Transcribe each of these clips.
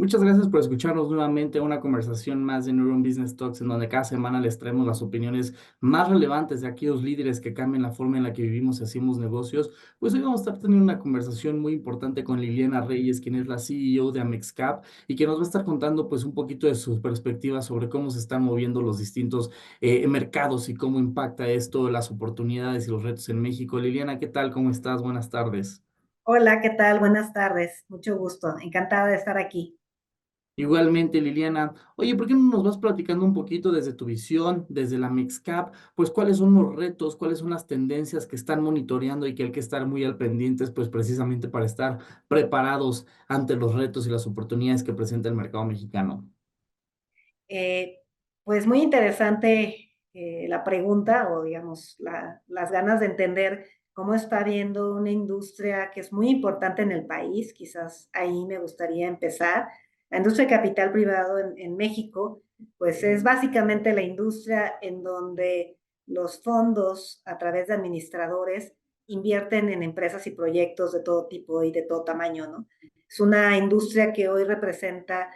Muchas gracias por escucharnos nuevamente a una conversación más de Neuron Business Talks, en donde cada semana les traemos las opiniones más relevantes de aquellos líderes que cambian la forma en la que vivimos y hacemos negocios. Pues hoy vamos a estar teniendo una conversación muy importante con Liliana Reyes, quien es la CEO de Amexcap y que nos va a estar contando pues un poquito de sus perspectivas sobre cómo se están moviendo los distintos mercados y cómo impacta esto, las oportunidades y los retos en México. Liliana, ¿qué tal? ¿Cómo estás? Buenas tardes. Hola, ¿qué tal? Buenas tardes. Mucho gusto. Encantada de estar aquí. Igualmente, Liliana. Oye, ¿por qué no nos vas platicando un poquito desde tu visión, desde la Mixcap? Pues cuáles son los retos, cuáles son las tendencias que están monitoreando y que hay que estar muy al pendientes, pues precisamente para estar preparados ante los retos y las oportunidades que presenta el mercado mexicano. Eh, pues muy interesante la pregunta o digamos las ganas de entender cómo está viendo una industria que es muy importante en el país. Quizás ahí me gustaría empezar. La industria de capital privado en México, pues es básicamente la industria en donde los fondos a través de administradores invierten en empresas y proyectos de todo tipo y de todo tamaño, ¿no? Es una industria que hoy representa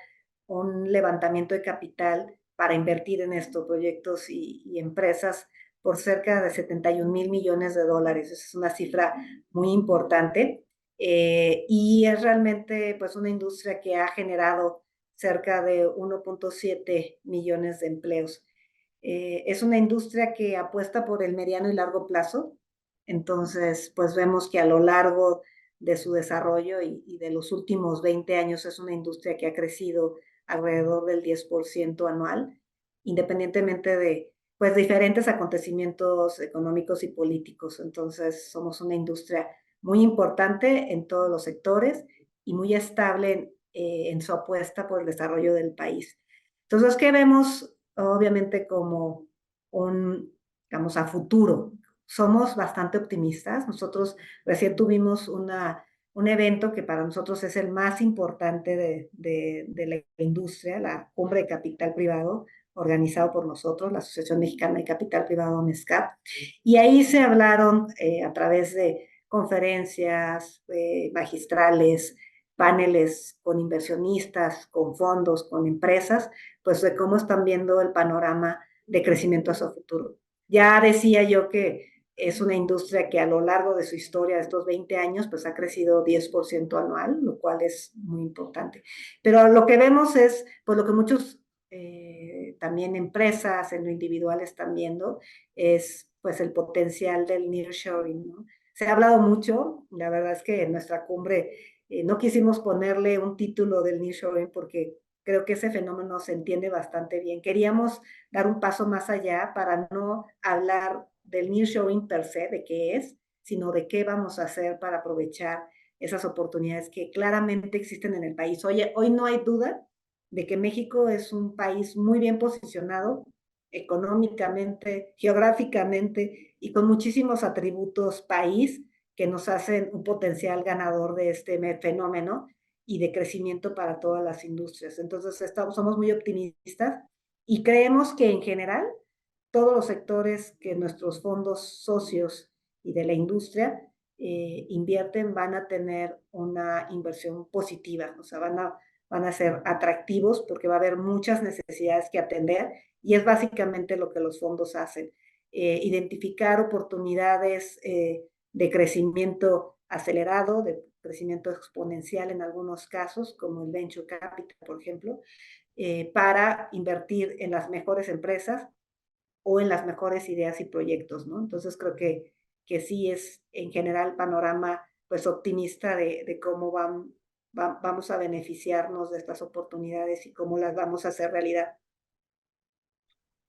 un levantamiento de capital para invertir en estos proyectos y empresas por cerca de 71,000 millones de dólares. Es una cifra muy importante y es realmente pues una industria que ha generado cerca de 1,7 millones de empleos. Es una industria que apuesta por el mediano y largo plazo, entonces pues vemos que a lo largo de su desarrollo y de los últimos 20 años es una industria que ha crecido alrededor del 10% anual, independientemente de pues diferentes acontecimientos económicos y políticos. Entonces somos una industria muy importante en todos los sectores y muy estable en su apuesta por el desarrollo del país. Entonces, ¿qué vemos? Obviamente como un, digamos, a futuro. Somos bastante optimistas. Nosotros recién tuvimos un evento que para nosotros es el más importante de la industria, la Cumbre de Capital Privado, organizado por nosotros, la Asociación Mexicana de Capital Privado, MESCAP. Y ahí se hablaron a través de conferencias magistrales, paneles con inversionistas, con fondos, con empresas, pues de cómo están viendo el panorama de crecimiento hacia el futuro. Ya decía yo que es una industria que a lo largo de su historia, de estos 20 años, pues ha crecido 10% anual, lo cual es muy importante. Pero lo que vemos es, pues lo que muchos también empresas en lo individual están viendo, es pues el potencial del nearshoring, ¿no? Se ha hablado mucho, la verdad es que en nuestra cumbre no quisimos ponerle un título del nearshoring porque creo que ese fenómeno se entiende bastante bien. Queríamos dar un paso más allá para no hablar del nearshoring per se, de qué es, sino de qué vamos a hacer para aprovechar esas oportunidades que claramente existen en el país. Hoy no hay duda de que México es un país muy bien posicionado económicamente, geográficamente y con muchísimos atributos país que nos hacen un potencial ganador de este fenómeno y de crecimiento para todas las industrias. Entonces, somos muy optimistas y creemos que en general todos los sectores que nuestros fondos socios y de la industria invierten van a tener una inversión positiva, o sea, van a ser atractivos porque va a haber muchas necesidades que atender y es básicamente lo que los fondos hacen, identificar oportunidades de crecimiento acelerado, de crecimiento exponencial en algunos casos, como el venture capital, por ejemplo, para invertir en las mejores empresas o en las mejores ideas y proyectos, ¿no? Entonces creo que sí es en general panorama pues optimista de cómo vamos a beneficiarnos de estas oportunidades y cómo las vamos a hacer realidad.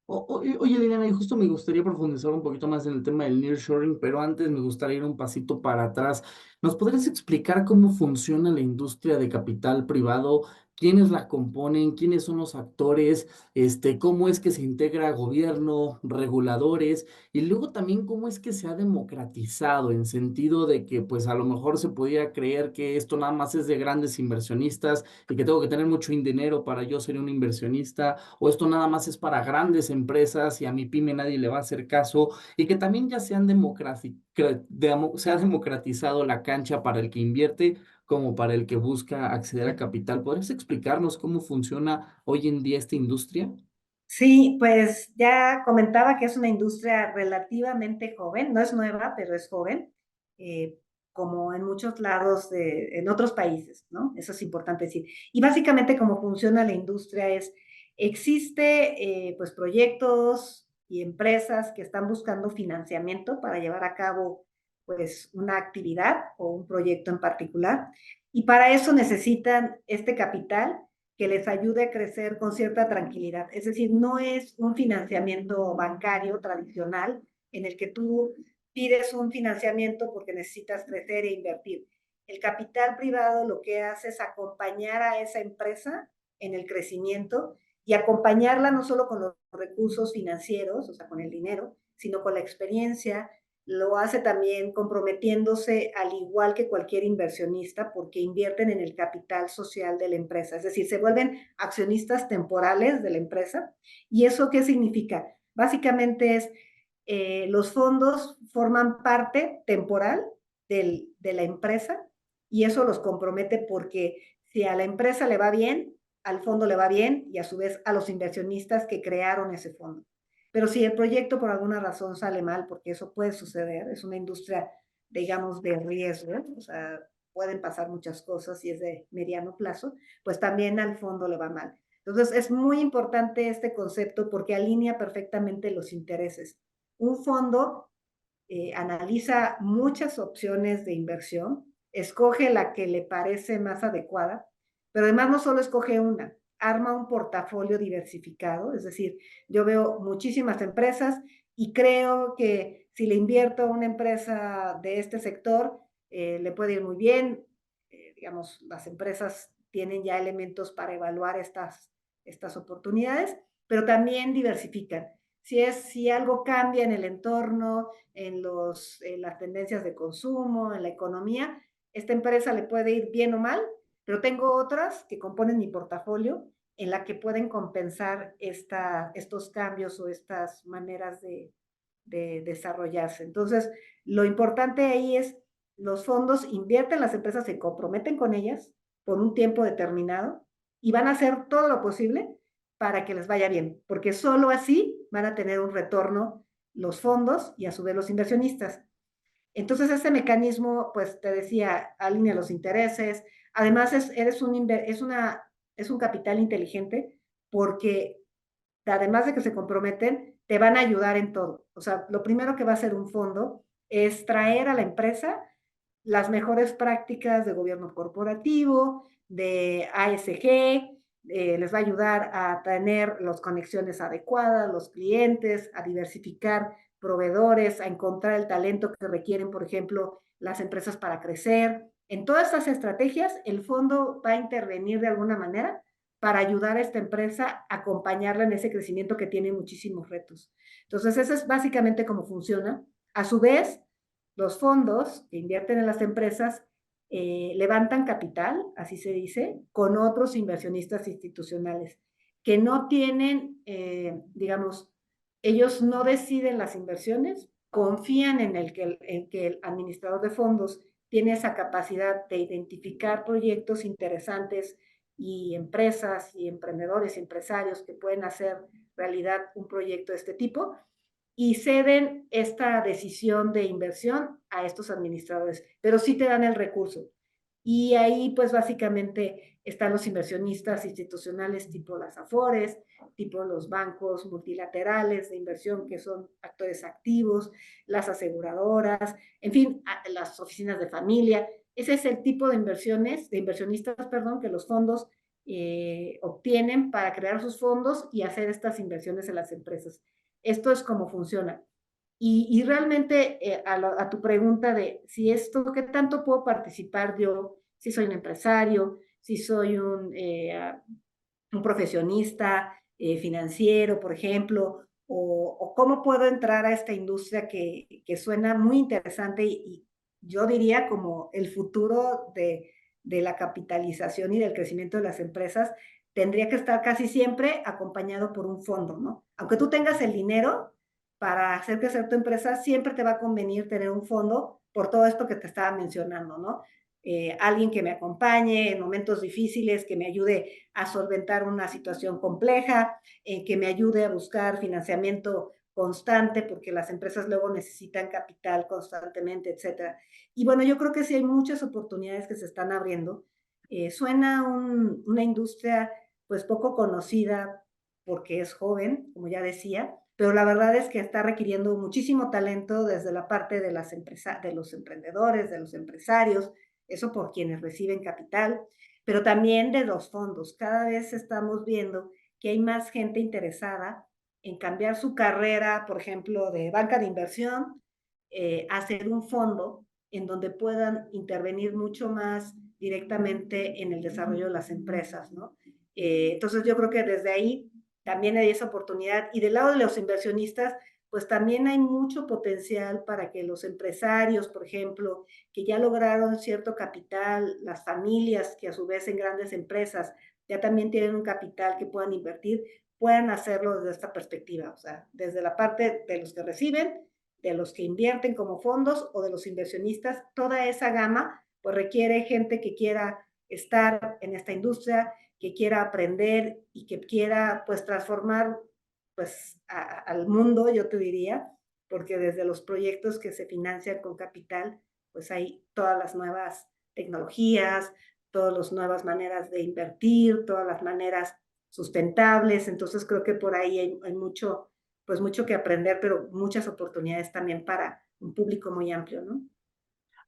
Oye, Liliana, y justo me gustaría profundizar un poquito más en el tema del nearshoring, pero antes me gustaría ir un pasito para atrás. ¿Nos podrías explicar cómo funciona la industria de capital privado? ¿Quiénes la componen? ¿Quiénes son los actores? ¿Cómo es que se integra gobierno, reguladores? Y luego también cómo es que se ha democratizado en sentido de que pues a lo mejor se podría creer que esto nada más es de grandes inversionistas y que tengo que tener mucho dinero para yo ser un inversionista, o esto nada más es para grandes empresas y a mi pyme nadie le va a hacer caso, y que también ya se ha democratizado la cancha para el que invierte. como para el que busca acceder a capital. ¿Podrías explicarnos cómo funciona hoy en día esta industria? Sí, pues ya comentaba que es una industria relativamente joven, no es nueva, pero es joven, eh, como en muchos lados, en otros países, ¿no? Eso es importante decir. Y básicamente cómo funciona la industria es, existe pues proyectos y empresas que están buscando financiamiento para llevar a cabo pues una actividad o un proyecto en particular. Y para eso necesitan este capital que les ayude a crecer con cierta tranquilidad. Es decir, no es un financiamiento bancario tradicional en el que tú pides un financiamiento porque necesitas crecer e invertir. El capital privado lo que hace es acompañar a esa empresa en el crecimiento y acompañarla no solo con los recursos financieros, o sea, con el dinero, sino con la experiencia, lo hace también comprometiéndose al igual que cualquier inversionista porque invierten en el capital social de la empresa, es decir, se vuelven accionistas temporales de la empresa. ¿Y eso qué significa? Básicamente es, los fondos forman parte temporal de la empresa y eso los compromete porque si a la empresa le va bien, al fondo le va bien y a su vez a los inversionistas que crearon ese fondo. Pero si el proyecto por alguna razón sale mal, porque eso puede suceder, es una industria, digamos, de riesgo, o sea, pueden pasar muchas cosas y es de mediano plazo, pues también al fondo le va mal. Entonces, es muy importante este concepto porque alinea perfectamente los intereses. Un fondo analiza muchas opciones de inversión, escoge la que le parece más adecuada, pero además no solo escoge una, arma un portafolio diversificado, es decir, yo veo muchísimas empresas y creo que si le invierto a una empresa de este sector, le puede ir muy bien. Digamos, las empresas tienen ya elementos para evaluar estas oportunidades, pero también diversifican. Si algo cambia en el entorno, en las tendencias de consumo, en la economía, esta empresa le puede ir bien o mal, pero tengo otras que componen mi portafolio en la que pueden compensar estos cambios o estas maneras de desarrollarse. Entonces, lo importante ahí es, los fondos invierten, las empresas se comprometen con ellas por un tiempo determinado y van a hacer todo lo posible para que les vaya bien, porque solo así van a tener un retorno los fondos y a su vez los inversionistas. Entonces, este mecanismo, pues te decía, alinea los intereses. Además, es un capital inteligente porque además de que se comprometen, te van a ayudar en todo. O sea, lo primero que va a hacer un fondo es traer a la empresa las mejores prácticas de gobierno corporativo, de ASG, les va a ayudar a tener las conexiones adecuadas, los clientes, a diversificar proveedores, a encontrar el talento que requieren, por ejemplo, las empresas para crecer. En todas estas estrategias, el fondo va a intervenir de alguna manera para ayudar a esta empresa a acompañarla en ese crecimiento que tiene muchísimos retos. Entonces, eso es básicamente cómo funciona. A su vez, los fondos que invierten en las empresas levantan capital, así se dice, con otros inversionistas institucionales que no tienen, digamos, ellos no deciden las inversiones, confían en que el administrador de fondos tiene esa capacidad de identificar proyectos interesantes y empresas y emprendedores y empresarios que pueden hacer realidad un proyecto de este tipo y ceden esta decisión de inversión a estos administradores, pero sí te dan el recurso. Y ahí pues básicamente están los inversionistas institucionales tipo las AFORES, tipo los bancos multilaterales de inversión que son actores activos, las aseguradoras, en fin, las oficinas de familia. Ese es el tipo de inversiones, de inversionistas, perdón, que los fondos obtienen para crear sus fondos y hacer estas inversiones en las empresas. Esto es cómo funciona. Y realmente a tu pregunta de si esto, ¿qué tanto puedo participar yo? Si soy un empresario, si soy un profesionista financiero, por ejemplo, o cómo puedo entrar a esta industria que suena muy interesante y yo diría como el futuro de la capitalización y del crecimiento de las empresas tendría que estar casi siempre acompañado por un fondo, ¿no? Aunque tú tengas el dinero para hacer crecer tu empresa, siempre te va a convenir tener un fondo por todo esto que te estaba mencionando, ¿no? alguien que me acompañe en momentos difíciles, que me ayude a solventar una situación compleja, que me ayude a buscar financiamiento constante, porque las empresas luego necesitan capital constantemente, etcétera. Y bueno, yo creo que sí hay muchas oportunidades que se están abriendo. Suena una industria pues poco conocida porque es joven, como ya decía, pero la verdad es que está requiriendo muchísimo talento desde la parte de, de los emprendedores, de los empresarios, eso por quienes reciben capital, pero también de los fondos. Cada vez estamos viendo que hay más gente interesada en cambiar su carrera, por ejemplo, de banca de inversión, a hacer un fondo en donde puedan intervenir mucho más directamente en el desarrollo de las empresas, ¿no? Entonces yo creo que desde ahí también hay esa oportunidad. Y del lado de los inversionistas, pues también hay mucho potencial para que los empresarios, por ejemplo, que ya lograron cierto capital, las familias que a su vez en grandes empresas ya también tienen un capital que puedan invertir, puedan hacerlo desde esta perspectiva, o sea, desde la parte de los que reciben, de los que invierten como fondos o de los inversionistas, toda esa gama pues requiere gente que quiera estar en esta industria, que quiera aprender y que quiera pues transformar pues al mundo, yo te diría, porque desde los proyectos que se financian con capital, pues hay todas las nuevas tecnologías, todas las nuevas maneras de invertir, todas las maneras sustentables, entonces creo que por ahí hay mucho, pues mucho que aprender, pero muchas oportunidades también para un público muy amplio, ¿no?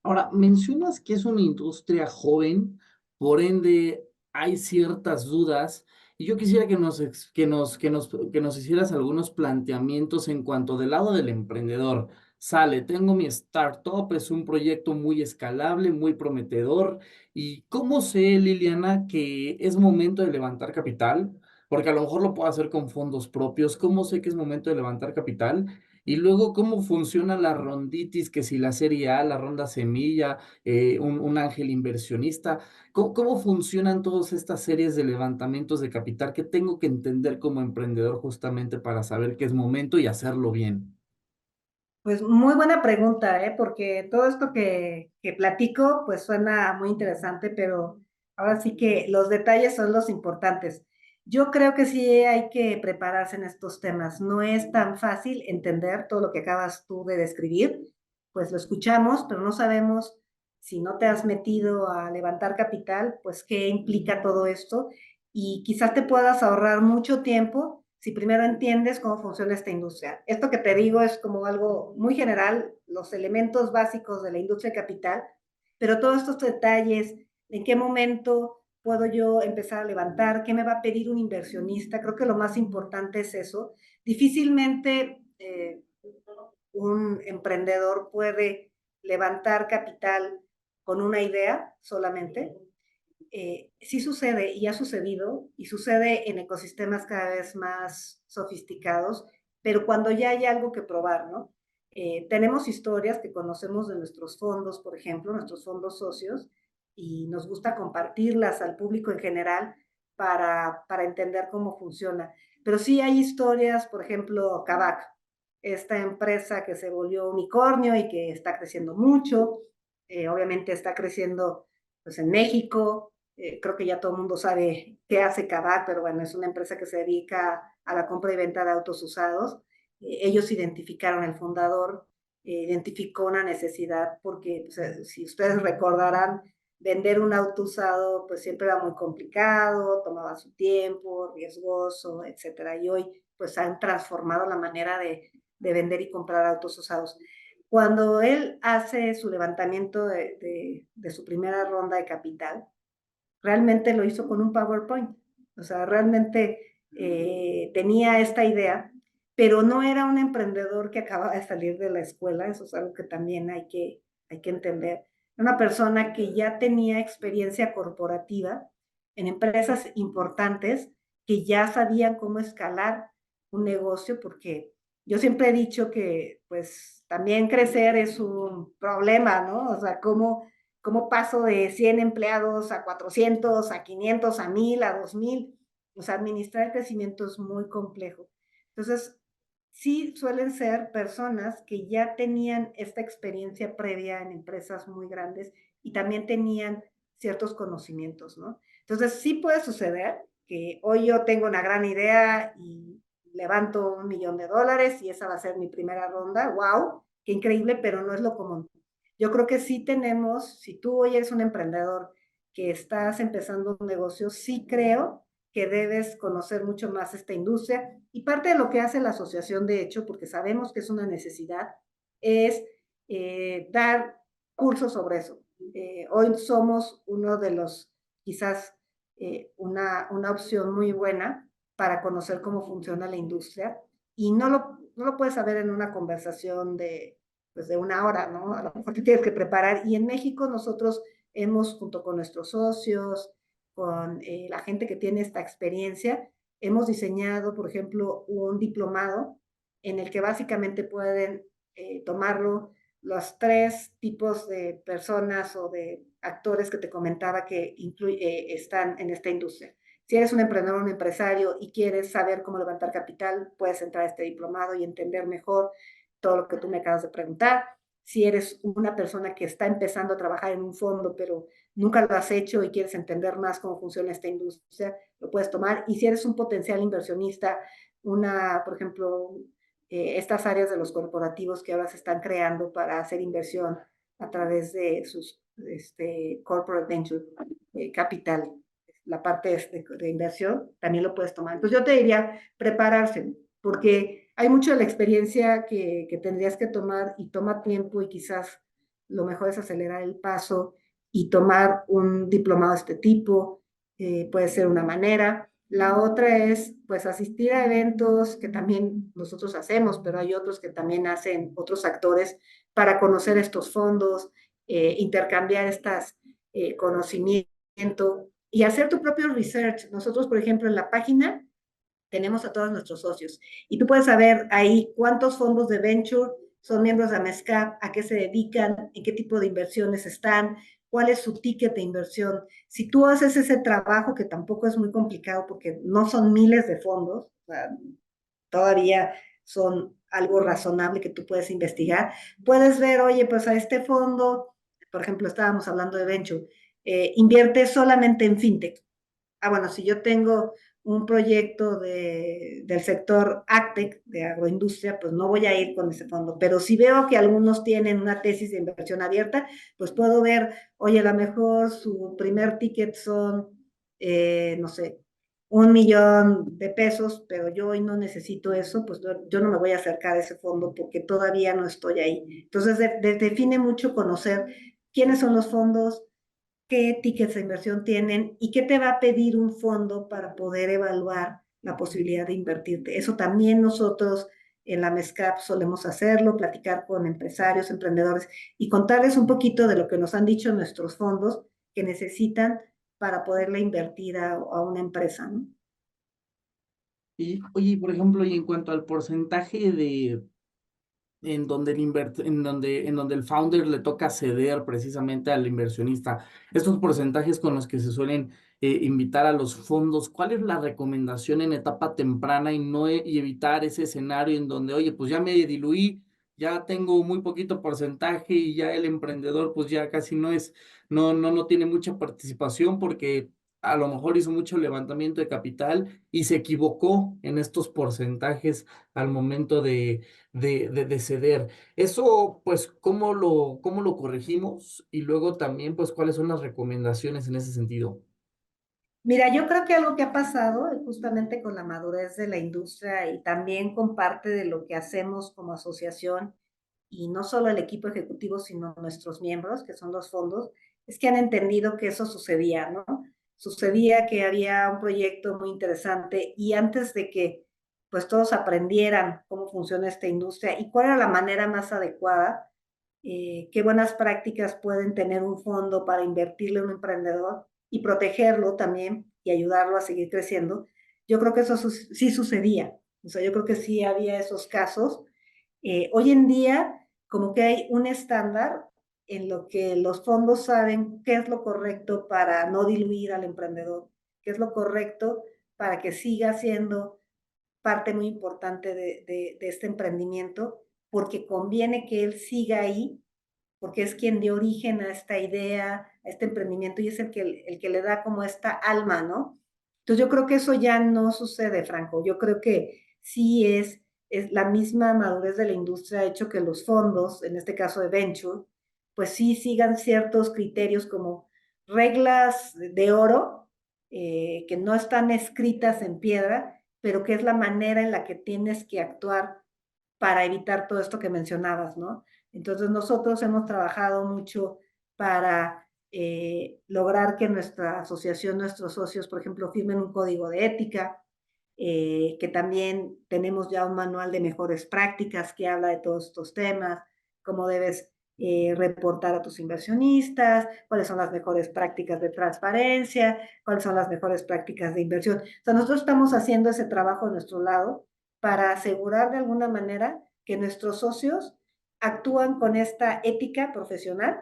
Ahora, mencionas que es una industria joven, por ende hay ciertas dudas, y yo quisiera que nos hicieras algunos planteamientos en cuanto del lado del emprendedor. Sale, tengo mi startup, es un proyecto muy escalable, muy prometedor. ¿Y cómo sé, Liliana, que es momento de levantar capital? Porque a lo mejor lo puedo hacer con fondos propios. ¿Cómo sé que es momento de levantar capital? Y luego, ¿cómo funciona la ronditis? Que si la serie A, la ronda semilla, un ángel inversionista, ¿cómo funcionan todas estas series de levantamientos de capital que tengo que entender como emprendedor justamente para saber que es momento y hacerlo bien? Pues muy buena pregunta, ¿eh? Porque todo esto que platico, pues suena muy interesante, pero ahora sí que los detalles son los importantes. Yo creo que sí hay que prepararse en estos temas. No es tan fácil entender todo lo que acabas tú de describir, pues lo escuchamos, pero no sabemos si no te has metido a levantar capital, pues qué implica todo esto. Y quizás te puedas ahorrar mucho tiempo si primero entiendes cómo funciona esta industria. Esto que te digo es como algo muy general, los elementos básicos de la industria de capital, pero todos estos detalles, en qué momento puedo yo empezar a levantar, qué me va a pedir un inversionista, creo que lo más importante es eso. Difícilmente un emprendedor puede levantar capital con una idea solamente, sí sucede y ha sucedido y sucede en ecosistemas cada vez más sofisticados, pero cuando ya hay algo que probar, ¿no? Tenemos historias que conocemos de nuestros fondos, por ejemplo, nuestros fondos socios, y nos gusta compartirlas al público en general para entender cómo funciona. Pero sí hay historias, por ejemplo, Kavak, esta empresa que se volvió unicornio y que está creciendo mucho, obviamente está creciendo pues en México, creo que ya todo el mundo sabe qué hace Kavak, pero bueno, es una empresa que se dedica a la compra y venta de autos usados. Ellos identificaron, el fundador identificó una necesidad porque, pues, si ustedes recordarán, vender un auto usado pues siempre era muy complicado, tomaba su tiempo, riesgoso, etcétera. Y hoy pues han transformado la manera de vender y comprar autos usados. Cuando él hace su levantamiento de su primera ronda de capital, realmente lo hizo con un PowerPoint. O sea, realmente tenía esta idea, pero no era un emprendedor que acaba de salir de la escuela, eso es algo que también hay que entender. Era una persona que ya tenía experiencia corporativa en empresas importantes, que ya sabían cómo escalar un negocio, porque yo siempre he dicho que pues también crecer es un problema, ¿no? O sea, cómo paso de 100 empleados a 400, a 500, a 1000, a 2000. O sea, administrar el crecimiento es muy complejo. Entonces, sí suelen ser personas que ya tenían esta experiencia previa en empresas muy grandes y también tenían ciertos conocimientos, ¿no? Entonces, sí puede suceder que hoy yo tengo una gran idea y levanto $1,000,000 y esa va a ser mi primera ronda. ¡Wow! ¡Qué increíble! Pero no es lo común. Yo creo que sí tenemos, si tú hoy eres un emprendedor que estás empezando un negocio, sí creo que debes conocer mucho más esta industria. Y parte de lo que hace la asociación, de hecho, porque sabemos que es una necesidad, es dar cursos sobre eso. Hoy somos uno de los, quizás, una opción muy buena para conocer cómo funciona la industria y no lo puedes saber en una conversación pues de una hora, ¿no? A lo mejor te tienes que preparar. Y en México nosotros hemos, junto con nuestros socios, con la gente que tiene esta experiencia, hemos diseñado, por ejemplo, un diplomado en el que básicamente pueden tomarlo los tres tipos de personas o de actores que te comentaba que están en esta industria. Si eres un emprendedor, un empresario y quieres saber cómo levantar capital, puedes entrar a este diplomado y entender mejor todo lo que tú me acabas de preguntar. Si eres una persona que está empezando a trabajar en un fondo, pero nunca lo has hecho y quieres entender más cómo funciona esta industria, lo puedes tomar. Y si eres un potencial inversionista, por ejemplo, estas áreas de los corporativos que ahora se están creando para hacer inversión a través de sus corporate venture capital, la parte de inversión, también lo puedes tomar. Entonces yo te diría prepararse, porque hay mucho de la experiencia que tendrías que tomar y toma tiempo y quizás lo mejor es acelerar el paso y tomar un diplomado de este tipo, puede ser una manera. La otra es, pues, asistir a eventos que también nosotros hacemos, pero hay otros que también hacen otros actores para conocer estos fondos, intercambiar estas conocimiento y hacer tu propio research. Nosotros, por ejemplo, en la página tenemos a todos nuestros socios y tú puedes saber ahí cuántos fondos de venture son miembros de AMESCAP, a qué se dedican, en qué tipo de inversiones están, cuál es su ticket de inversión. Si tú haces ese trabajo, que tampoco es muy complicado porque no son miles de fondos, o sea, todavía son algo razonable que tú puedes investigar, puedes ver, oye, pues a este fondo, por ejemplo, estábamos hablando de venture, invierte solamente en fintech. Ah, bueno, si yo tengo un proyecto del sector AgTech, de agroindustria, pues no voy a ir con ese fondo. Pero si veo que algunos tienen una tesis de inversión abierta, pues puedo ver, oye, a lo mejor su primer ticket son, no sé, $1,000,000, pero yo hoy no necesito eso, pues yo no me voy a acercar a ese fondo porque todavía no estoy ahí. Entonces, define mucho conocer quiénes son los fondos, qué tickets de inversión tienen y qué te va a pedir un fondo para poder evaluar la posibilidad de invertirte. Eso también nosotros en la MESCAP solemos hacerlo, platicar con empresarios, emprendedores y contarles un poquito de lo que nos han dicho nuestros fondos que necesitan para poderle invertir a una empresa, ¿no? Y, oye, por ejemplo, y en cuanto al porcentaje de en donde el founder le toca ceder precisamente al inversionista, estos porcentajes con los que se suelen invitar a los fondos, ¿cuál es la recomendación en etapa temprana y no y evitar ese escenario en donde, oye, pues ya me diluí, ya tengo muy poquito porcentaje y ya el emprendedor pues ya casi no tiene mucha participación porque a lo mejor hizo mucho levantamiento de capital y se equivocó en estos porcentajes al momento de ceder. Eso, pues, cómo lo corregimos? Y luego también, pues, ¿cuáles son las recomendaciones en ese sentido? Mira, yo creo que algo que ha pasado justamente con la madurez de la industria y también con parte de lo que hacemos como asociación, y no solo el equipo ejecutivo, sino nuestros miembros, que son los fondos, es que han entendido que eso sucedía, ¿no? Sucedía que había un proyecto muy interesante y antes de que pues todos aprendieran cómo funciona esta industria y cuál era la manera más adecuada, qué buenas prácticas pueden tener un fondo para invertirle a un emprendedor y protegerlo también y ayudarlo a seguir creciendo. Yo creo que eso sí sucedía. O sea, yo creo que sí había esos casos. Hoy en día, como que hay un estándar en lo que los fondos saben qué es lo correcto para no diluir al emprendedor, qué es lo correcto para que siga siendo parte muy importante de este emprendimiento, porque conviene que él siga ahí, porque es quien dio origen a esta idea, a este emprendimiento, y es el que le da como esta alma, ¿no? Entonces yo creo que eso ya no sucede, Franco. Yo creo que sí es la misma madurez de la industria ha hecho que los fondos, en este caso de Venture, pues sí sigan ciertos criterios como reglas de oro, que no están escritas en piedra, pero que es la manera en la que tienes que actuar para evitar todo esto que mencionabas, ¿no? Entonces nosotros hemos trabajado mucho para lograr que nuestra asociación, nuestros socios, por ejemplo, firmen un código de ética, que también tenemos ya un manual de mejores prácticas que habla de todos estos temas, cómo debes reportar a tus inversionistas, cuáles son las mejores prácticas de transparencia, cuáles son las mejores prácticas de inversión. O sea, nosotros estamos haciendo ese trabajo de nuestro lado para asegurar de alguna manera que nuestros socios actúan con esta ética profesional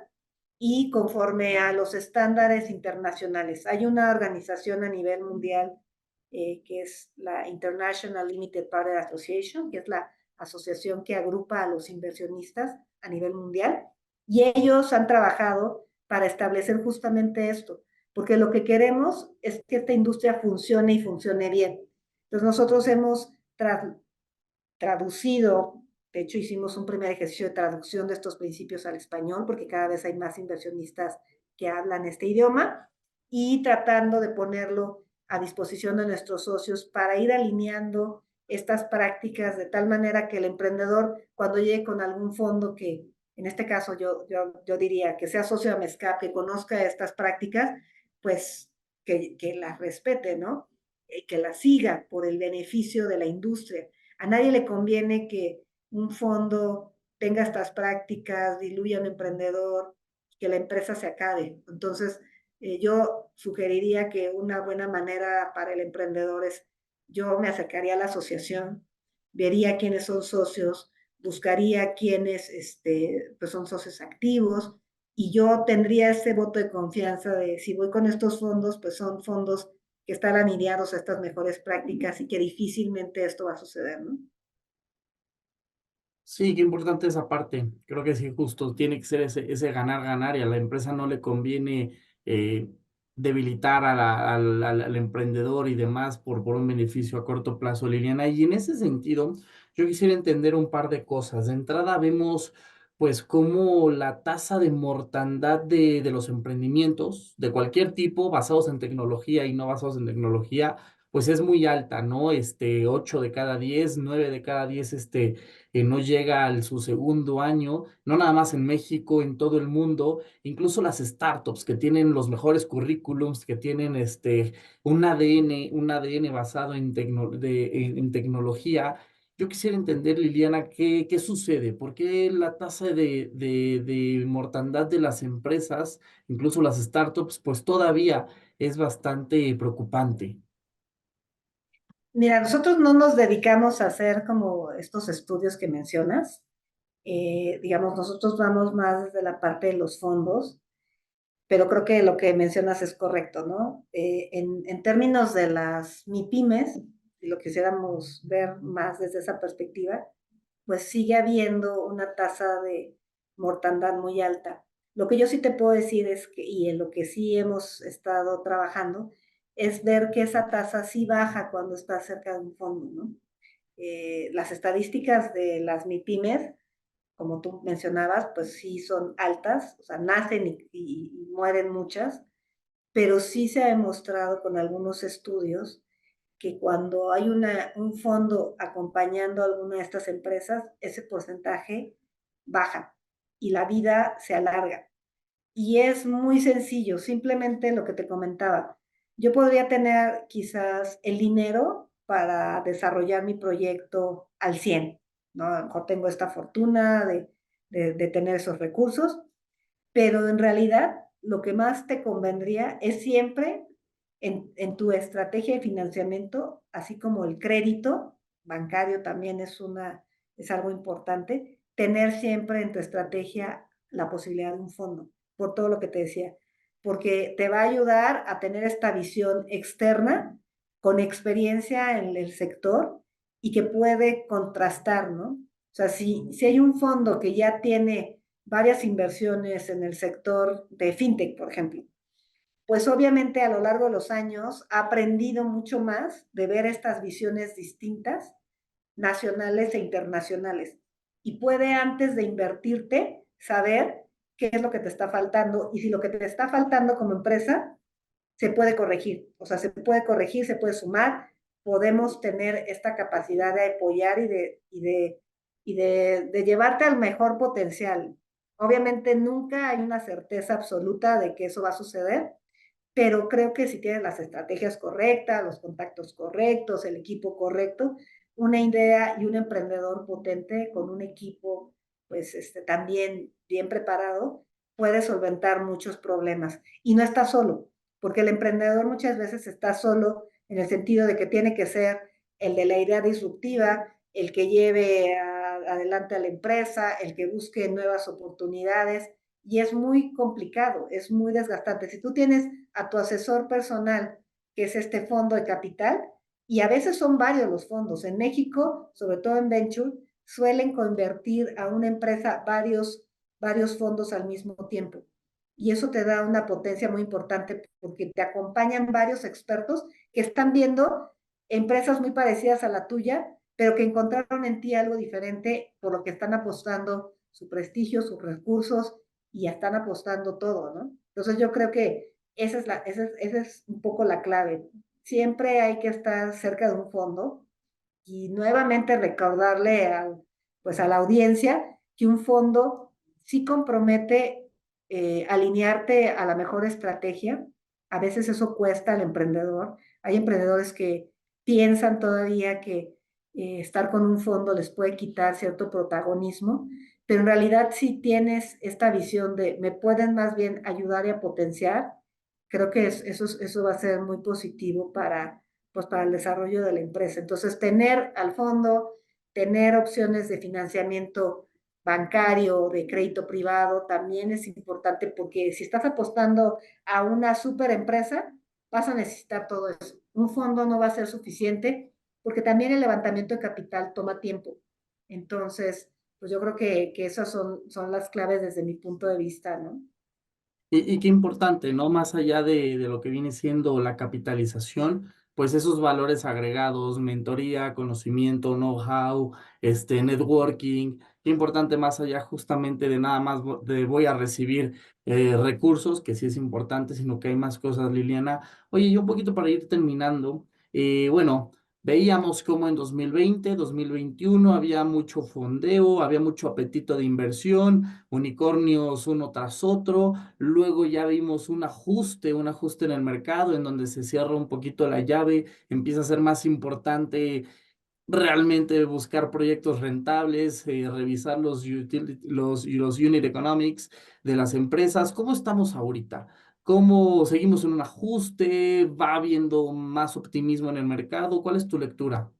y conforme a los estándares internacionales. Hay una organización a nivel mundial que es la International Limited Partner Association, que es la asociación que agrupa a los inversionistas a nivel mundial, y ellos han trabajado para establecer justamente esto, porque lo que queremos es que esta industria funcione y funcione bien. Entonces nosotros hemos traducido, de hecho hicimos un primer ejercicio de traducción de estos principios al español, porque cada vez hay más inversionistas que hablan este idioma, y tratando de ponerlo a disposición de nuestros socios para ir alineando estas prácticas de tal manera que el emprendedor, cuando llegue con algún fondo que, en este caso yo diría que sea socio de MESCAP, que conozca estas prácticas, pues que las respete, ¿no? Que las siga por el beneficio de la industria. A nadie le conviene que un fondo tenga estas prácticas, diluya a un emprendedor, que la empresa se acabe. Entonces, yo sugeriría que una buena manera para el emprendedor es, yo me acercaría a la asociación, vería quiénes son socios, buscaría quiénes pues son socios activos, y yo tendría ese voto de confianza de si voy con estos fondos, pues son fondos que están alineados a estas mejores prácticas y que difícilmente esto va a suceder, ¿no? Sí, qué importante esa parte. Creo que sí, justo tiene que ser ese ganar, ganar y a la empresa no le conviene eh, debilitar al emprendedor y demás por un beneficio a corto plazo, Liliana. Y en ese sentido, yo quisiera entender un par de cosas. De entrada, vemos pues cómo la tasa de mortandad de los emprendimientos de cualquier tipo, basados en tecnología y no basados en tecnología, pues es muy alta, ¿no? 8 de cada 10, 9 de cada 10, que no llega al su segundo año, no nada más en México, en todo el mundo, incluso las startups que tienen los mejores currículums, que tienen un ADN basado en tecnología. Yo quisiera entender, Liliana, qué sucede, por qué la tasa de mortandad de las empresas, incluso las startups, pues todavía es bastante preocupante. Mira, nosotros no nos dedicamos a hacer como estos estudios que mencionas. Digamos, nosotros vamos más desde la parte de los fondos, pero creo que lo que mencionas es correcto, ¿no? En términos de las MIPIMES, si lo quisiéramos ver más desde esa perspectiva, pues sigue habiendo una tasa de mortandad muy alta. Lo que yo sí te puedo decir es que, y en lo que sí hemos estado trabajando, es ver que esa tasa sí baja cuando está cerca de un fondo, ¿no? Las estadísticas de las MIPIMES, como tú mencionabas, pues sí son altas, o sea, nacen y mueren muchas, pero sí se ha demostrado con algunos estudios que cuando hay un fondo acompañando a alguna de estas empresas, ese porcentaje baja y la vida se alarga. Y es muy sencillo, simplemente lo que te comentaba. Yo podría tener quizás el dinero para desarrollar mi proyecto al 100, ¿no? A lo mejor tengo esta fortuna de tener esos recursos, pero en realidad lo que más te convendría es siempre en tu estrategia de financiamiento, así como el crédito bancario también es algo importante, tener siempre en tu estrategia la posibilidad de un fondo, por todo lo que te decía, porque te va a ayudar a tener esta visión externa con experiencia en el sector y que puede contrastar, ¿no? O sea, si hay un fondo que ya tiene varias inversiones en el sector de fintech, por ejemplo, pues obviamente a lo largo de los años ha aprendido mucho más de ver estas visiones distintas, nacionales e internacionales. Y puede antes de invertirte saber qué es lo que te está faltando y si lo que te está faltando como empresa se puede corregir. O sea, se puede corregir, se puede sumar, podemos tener esta capacidad de apoyar y de llevarte al mejor potencial. Obviamente nunca hay una certeza absoluta de que eso va a suceder, pero creo que si tienes las estrategias correctas, los contactos correctos, el equipo correcto, una idea y un emprendedor potente con un equipo pues también bien preparado puede solventar muchos problemas y no está solo, porque el emprendedor muchas veces está solo en el sentido de que tiene que ser el de la idea disruptiva, el que lleve adelante a la empresa, el que busque nuevas oportunidades, y es muy complicado, es muy desgastante. Si tú tienes a tu asesor personal, que es este fondo de capital, y a veces son varios los fondos. En México, sobre todo en Venture, suelen convertir a una empresa varios fondos al mismo tiempo. Y eso te da una potencia muy importante porque te acompañan varios expertos que están viendo empresas muy parecidas a la tuya, pero que encontraron en ti algo diferente por lo que están apostando su prestigio, sus recursos y ya están apostando todo, ¿no? Entonces yo creo que esa es un poco la clave. Siempre hay que estar cerca de un fondo y nuevamente recordarle pues a la audiencia que un fondo sí compromete alinearte a la mejor estrategia. A veces eso cuesta al emprendedor. Hay emprendedores que piensan todavía que estar con un fondo les puede quitar cierto protagonismo, pero en realidad si tienes esta visión de me pueden más bien ayudar y a potenciar, creo que eso va a ser muy positivo pues para el desarrollo de la empresa. Entonces, tener al fondo, tener opciones de financiamiento bancario, de crédito privado, también es importante porque si estás apostando a una super empresa, vas a necesitar todo eso. Un fondo no va a ser suficiente porque también el levantamiento de capital toma tiempo. Entonces, pues yo creo que esas son las claves desde mi punto de vista, ¿no? Y qué importante, ¿no? Más allá de lo que viene siendo la capitalización, pues esos valores agregados, mentoría, conocimiento, know-how, networking, qué importante más allá justamente de nada más de voy a recibir recursos, que sí es importante, sino que hay más cosas, Liliana. Oye, y un poquito para ir terminando, bueno. Veíamos cómo en 2020, 2021 había mucho fondeo, había mucho apetito de inversión, unicornios uno tras otro. Luego ya vimos un ajuste en el mercado en donde se cierra un poquito la llave, empieza a ser más importante realmente buscar proyectos rentables, revisar los unit economics de las empresas. ¿Cómo estamos ahorita? ¿Cómo seguimos en un ajuste? ¿Va habiendo más optimismo en el mercado? ¿Cuál es tu lectura?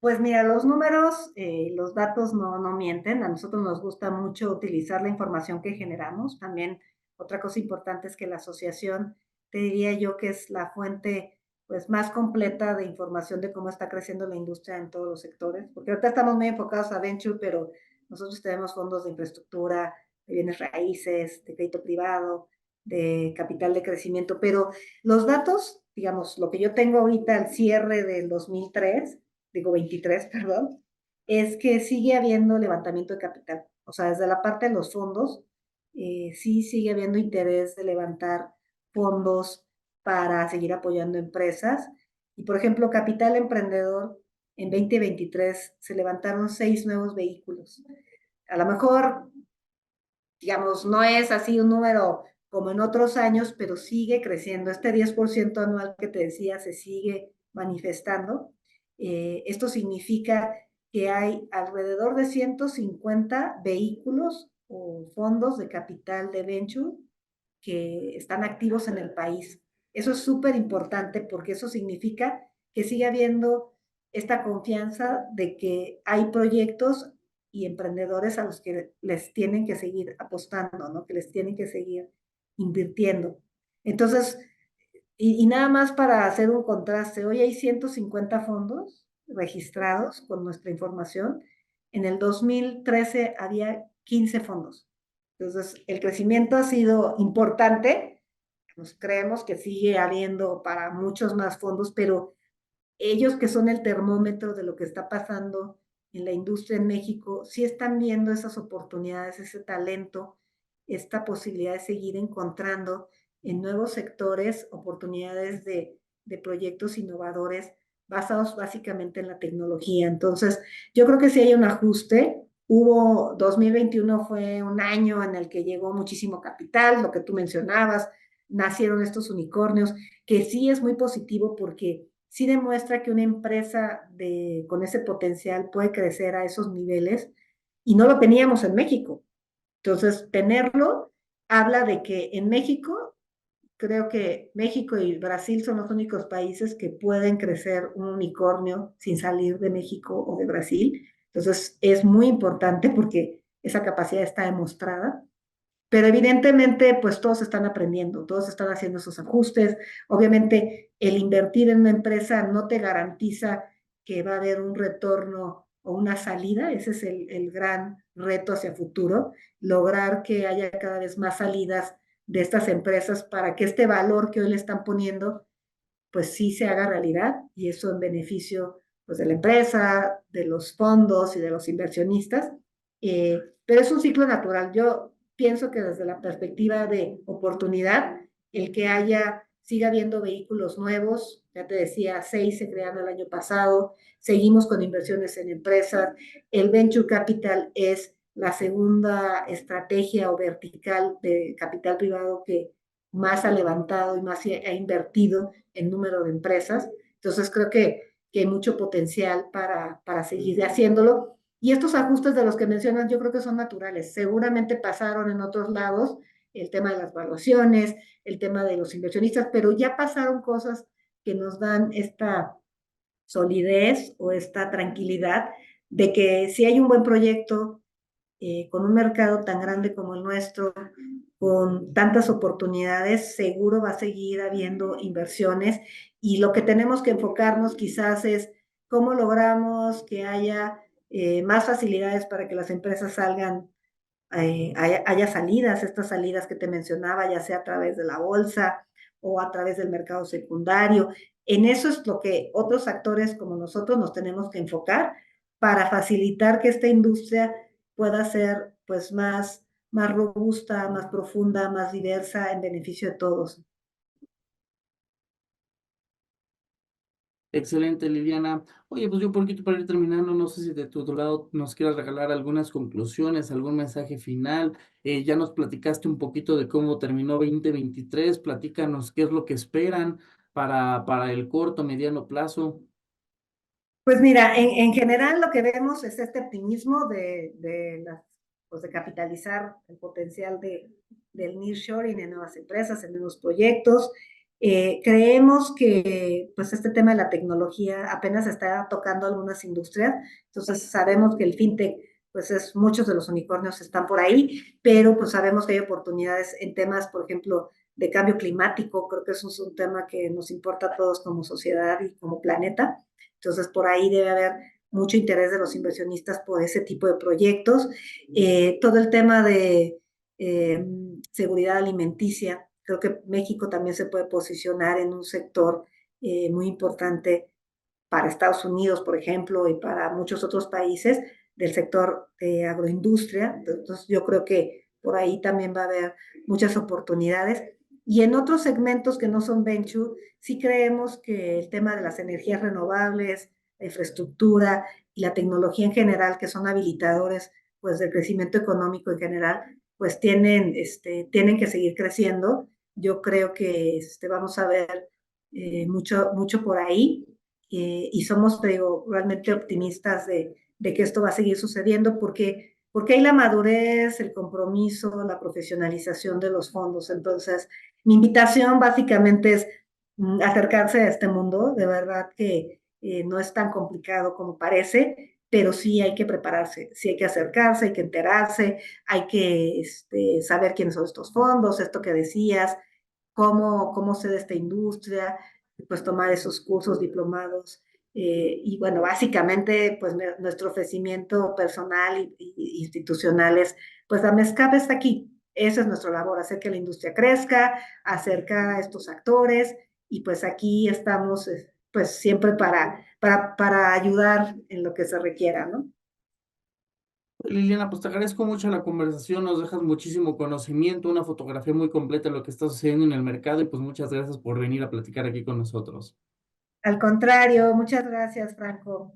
Pues mira, los números, los datos no mienten. A nosotros nos gusta mucho utilizar la información que generamos. También otra cosa importante es que la asociación, te diría yo que es la fuente pues más completa de información de cómo está creciendo la industria en todos los sectores, porque ahorita estamos muy enfocados a venture, pero nosotros tenemos fondos de infraestructura, de bienes raíces, de crédito privado, de capital de crecimiento, pero los datos, digamos, lo que yo tengo ahorita al cierre del 2003, digo 23, perdón, es que sigue habiendo levantamiento de capital. O sea, desde la parte de los fondos, sí sigue habiendo interés de levantar fondos para seguir apoyando empresas. Y por ejemplo, Capital Emprendedor, en 2023 se levantaron 6 nuevos vehículos. A lo mejor, digamos, no es así un número como en otros años, pero sigue creciendo. Este 10% anual que te decía se sigue manifestando. Esto significa que hay alrededor de 150 vehículos o fondos de capital de venture que están activos en el país. Eso es súper importante porque eso significa que sigue habiendo esta confianza de que hay proyectos y emprendedores a los que les tienen que seguir apostando, ¿no? Que les tienen que seguir invirtiendo. Entonces, y nada más para hacer un contraste, hoy hay 150 fondos registrados con nuestra información. En el 2013 había 15 fondos. Entonces, el crecimiento ha sido importante. Nos creemos que sigue habiendo para muchos más fondos, pero ellos que son el termómetro de lo que está pasando en la industria en México, sí están viendo esas oportunidades, ese talento, esta posibilidad de seguir encontrando en nuevos sectores oportunidades de proyectos innovadores basados básicamente en la tecnología. Entonces, yo creo que sí hay un ajuste. 2021 fue un año en el que llegó muchísimo capital, lo que tú mencionabas, nacieron estos unicornios, que sí es muy positivo porque sí demuestra que una empresa con ese potencial puede crecer a esos niveles y no lo teníamos en México. Entonces, tenerlo habla de que en México, creo que México y Brasil son los únicos países que pueden crecer un unicornio sin salir de México o de Brasil. Entonces, es muy importante porque esa capacidad está demostrada. Pero evidentemente, pues todos están aprendiendo, todos están haciendo esos ajustes. Obviamente, el invertir en una empresa no te garantiza que va a haber un retorno o una salida. Ese es el gran reto hacia futuro, lograr que haya cada vez más salidas de estas empresas para que este valor que hoy le están poniendo, pues sí se haga realidad y eso en beneficio pues, de la empresa, de los fondos y de los inversionistas. Pero es un ciclo natural. Yo pienso que desde la perspectiva de oportunidad, el que siga habiendo vehículos nuevos, ya te decía, 6 se crearon el año pasado, seguimos con inversiones en empresas, el Venture Capital es la segunda estrategia o vertical de capital privado que más ha levantado y más ha invertido en número de empresas. Entonces creo que hay mucho potencial para seguir haciéndolo. Y estos ajustes de los que mencionas yo creo que son naturales. Seguramente pasaron en otros lados el tema de las valuaciones, el tema de los inversionistas, pero ya pasaron cosas que nos dan esta solidez o esta tranquilidad de que si hay un buen proyecto con un mercado tan grande como el nuestro, con tantas oportunidades, seguro va a seguir habiendo inversiones y lo que tenemos que enfocarnos quizás es cómo logramos que haya más facilidades para que las empresas salgan, haya salidas, estas salidas que te mencionaba, ya sea a través de la bolsa o a través del mercado secundario. En eso es lo que otros actores como nosotros nos tenemos que enfocar para facilitar que esta industria pueda ser pues más robusta, más profunda, más diversa en beneficio de todos. Excelente, Liliana. Oye, pues yo un poquito para ir terminando, no sé si de tu otro lado nos quieras regalar algunas conclusiones, algún mensaje final. Ya nos platicaste un poquito de cómo terminó 2023. Platícanos qué es lo que esperan para el corto, mediano plazo. Pues mira, en general lo que vemos es este optimismo pues de capitalizar el potencial del nearshoring en nuevas empresas, en nuevos proyectos. Creemos que pues este tema de la tecnología apenas está tocando algunas industrias, entonces sabemos que el fintech, pues muchos de los unicornios están por ahí, pero pues sabemos que hay oportunidades en temas, por ejemplo, de cambio climático, creo que eso es un tema que nos importa a todos como sociedad y como planeta. Entonces, por ahí debe haber mucho interés de los inversionistas por ese tipo de proyectos. Todo el tema de seguridad alimenticia, creo que México también se puede posicionar en un sector muy importante para Estados Unidos, por ejemplo, y para muchos otros países del sector de agroindustria. Entonces, yo creo que por ahí también va a haber muchas oportunidades. Y en otros segmentos que no son venture, sí creemos que el tema de las energías renovables, la infraestructura y la tecnología en general, que son habilitadores pues, del crecimiento económico en general, pues tienen que seguir creciendo. Yo creo que vamos a ver mucho por ahí y somos, te digo, realmente optimistas de que esto va a seguir sucediendo porque hay la madurez, el compromiso, la profesionalización de los fondos. Entonces, mi invitación básicamente es acercarse a este mundo, de verdad que no es tan complicado como parece, pero sí hay que prepararse, sí hay que acercarse, hay que enterarse, hay que saber quiénes son estos fondos, esto que decías, cómo se da esta industria, pues tomar esos cursos diplomados Y bueno, básicamente, pues nuestro ofrecimiento personal y institucional es, pues AMESCAP está aquí. Esa es nuestra labor, hacer que la industria crezca, acercar a estos actores y pues aquí estamos pues siempre para ayudar en lo que se requiera, ¿no? Liliana, pues te agradezco mucho la conversación, nos dejas muchísimo conocimiento, una fotografía muy completa de lo que está sucediendo en el mercado y pues muchas gracias por venir a platicar aquí con nosotros. Al contrario, muchas gracias, Franco.